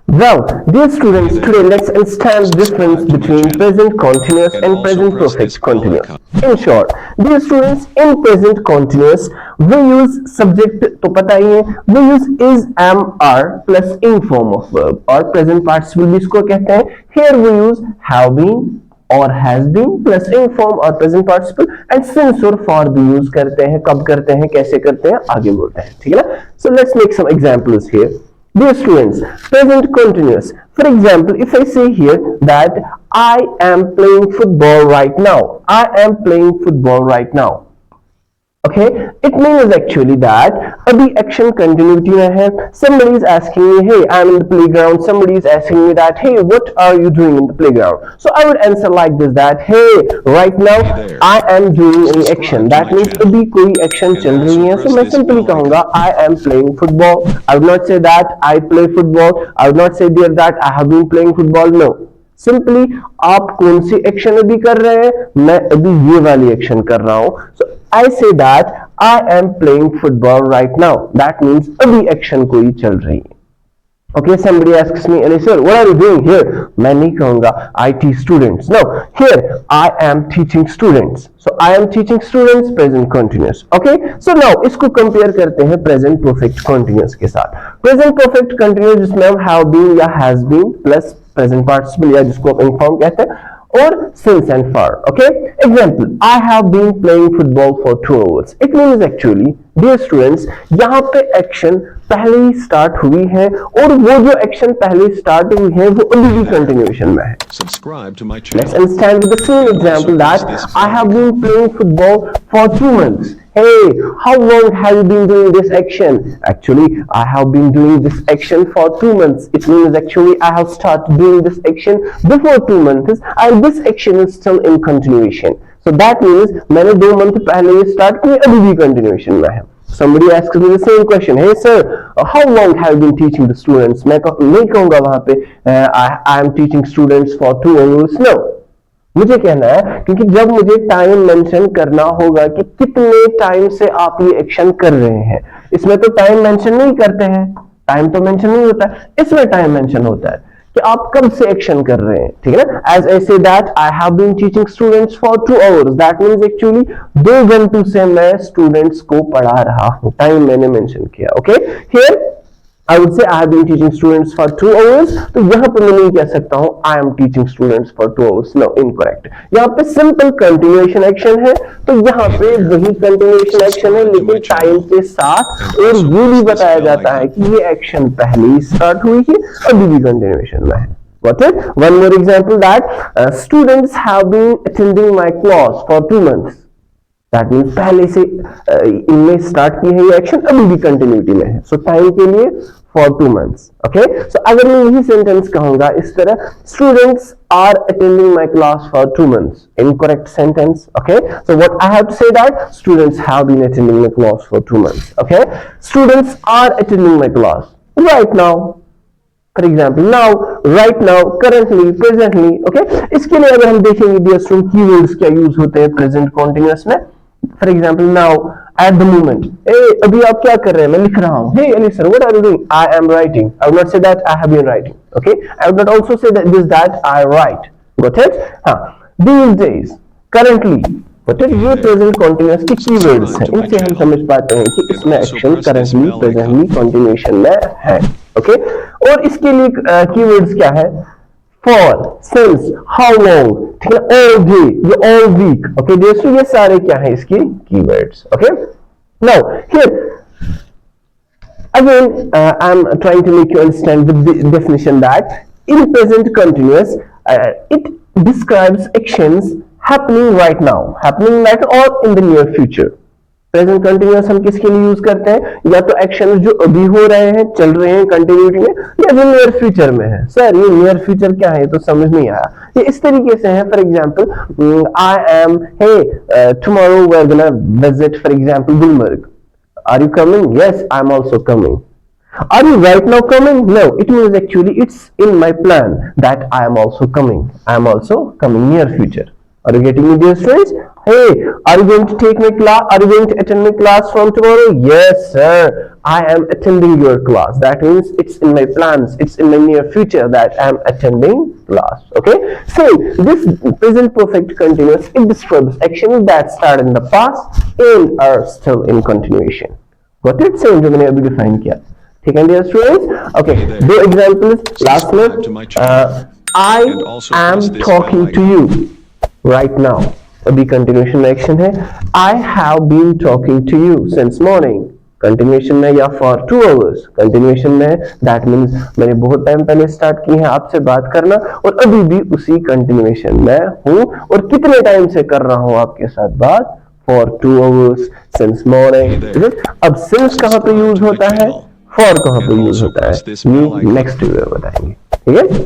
Well, dear students, today let's understand the difference between present continuous and present perfect continuous. In short, dear students, in present continuous, we use subject तो पता ही है, we use is, am, are plus in form of verb और present participle भी इसको कहते हैं. Here we use have been और has been plus in form और present participle and since और for भी use करते हैं. कब करते हैं, कैसे करते हैं, आगे बोलते हैं. ठीक है ना? So let's make some examples here. Dear students, present continuous. For example, if I say here that I am playing football right now. I am playing football right now. Okay, it means actually that abhi action continuity mein hai. Somebody is asking me, hey, I'm in the playground. Somebody is asking me that, hey, what are you doing in the playground? So I would answer like this that, hey, right now I am doing any action. That means abhi koi action chal rahi hai. So मैं simply कहूँगा I am playing football. I would not say that I play football. I would not say there that I have been playing football. No. Simply आप कौन सी action अभी कर रहे हैं, मैं अभी ये वाली एक्शन कर रहा हूं. So I say that I am playing football right now. That means अभी एक्शन कोई चल रही है. Okay, somebody asks me, Ali sir, what are you doing here? मैं नहीं कहूँगा I teach students. No, here I am teaching students. So I am teaching students present continuous. Okay, so now इसको compare करते हैं present perfect continuous के साथ. Present perfect continuous जिसमें हम have been या has been plus present participle या जिसको आप inform कहते हैं और since and for. Okay, example, I have been playing football for 2 hours. It means actually, dear students, यहाँ पे action पहले ही स्टार्ट हुई है और वो जो एक्शन पहले स्टार्ट हुई है वो अभी भी कंटिन्यूएशन में है. Let's understand with the same example that I have been playing football for 2 months. Hey, how long have you been doing this action? Actually, I have been doing this action for 2 months. It means actually I have started doing this action before 2 months and this action is still in continuation. So that means मैंने 2 month पहले ये start किए, अभी भी continuation में है. Somebody asks me the same question. Hey sir, how long have you been teaching the students? मैं नहीं कहूँगा वहाँ पे I am teaching students for 2 hours. No. मुझे कहना है क्योंकि जब मुझे टाइम मेंशन करना होगा कि कितने टाइम से आप ये एक्शन कर रहे हैं, इसमें तो टाइम मेंशन नहीं करते हैं. टाइम तो मेंशन नहीं होता है, इसमें टाइम मेंशन होता है कि आप कब से एक्शन कर रहे हैं. ठीक है ना? As I say that I have been teaching students for 2 hours. That means actually 2 घंटों से मैं स्टूडेंट्स को पढ़ा रहा हूं. टाइम मैंने मेंशन किया. Okay, here I would say I have been teaching students for 2 hours. तो यहाँ पे मैं नहीं कह सकता हूँ I am teaching students for 2 hours. No, incorrect. यहाँ पे simple continuation action है, तो यहाँ पे वही continuation action है लेकिन टाइम के साथ और ये भी बताया जाता है कि ये एक्शन पहले ही स्टार्ट हुई है, अभी भी continuation में है. Got it? One more example that students have been attending my class for 2 months. That means पहले से इनमें स्टार्ट की है ये एक्शन, अभी भी कंटिन्यूटी में है. सो टाइम के लिए for 2 months. Okay, so अगर मैं यही सेंटेंस कहूंगा इस तरह, students are attending my class for 2 months. Incorrect sentence. Okay, so what I have to say that students have been attending my class for 2 months. Okay, students are attending my class right now. For example, now, right now, currently, presently. Okay, इसके लिए अगर हम देखेंगे dear student keywords क्या use होते हैं present continuous में. For example, now, at the moment. Hey, अभी आप क्या कर रहे हैं? मैं लिख रहा हूँ. Hey, Ali sir, what are you doing? I am writing. I would not say that I have been writing. Okay, I would not also say that this that I write. Got it? हाँ. These days, currently. Got it? ये present continuous के keywords हैं. इनसे हम समझ पाते हैं कि इसमें action currently, presently, continuation में है. Okay? और इसके लिए keywords क्या है? For, since, how long, ठीक है, all day, ये all week. Okay, दोस्तों ये सारे क्या है इसकी keywords. Okay, now here again I'm trying to make you understand the definition that in present continuous it describes actions happening right now or in the near future. Present continuous हम किसके लिए use करते हैं? या तो action जो अभी हो रहे हैं, चल रहे हैं कंटिन्यूटी में, या जो नियर फ्यूचर में है. सर ये नियर फ्यूचर क्या है, तो समझ नहीं आया. ये इस तरीके से है. For example I am, hey tomorrow we are gonna visit for example Gulmarg. Are you coming? Yes, I am also coming. Are you right now coming? No, it means actually it's in my plan that I am also coming. I am also coming near future. Are you getting me, dear students? Hey, are you going to take my class? Are you going to attend my class from tomorrow? Yes, sir. I am attending your class. That means it's in my plans. It's in my near future that I am attending class. Okay. So this present perfect continuous, it describes actions that start in the past and are still in continuation. Got it? Same जो मैंने अभी define किया. ठीक है, dear students? Okay. दो examples. Last में. I am talking to you right now. अभी continuation में action है. I have been talking to you since morning. Continuation में या for 2 hours. Continuation में that means मैंने बहुत टाइम पहले स्टार्ट की है आपसे बात करना और अभी भी उसी continuation में हूँ और कितने टाइम से कर रहा हूँ आपके साथ बात for 2 hours since morning. अब since कहाँ पे यूज होता है, for कहाँ पे यूज होता है, ये नेक्स्ट वीडियो बताएंगे. ठीक है.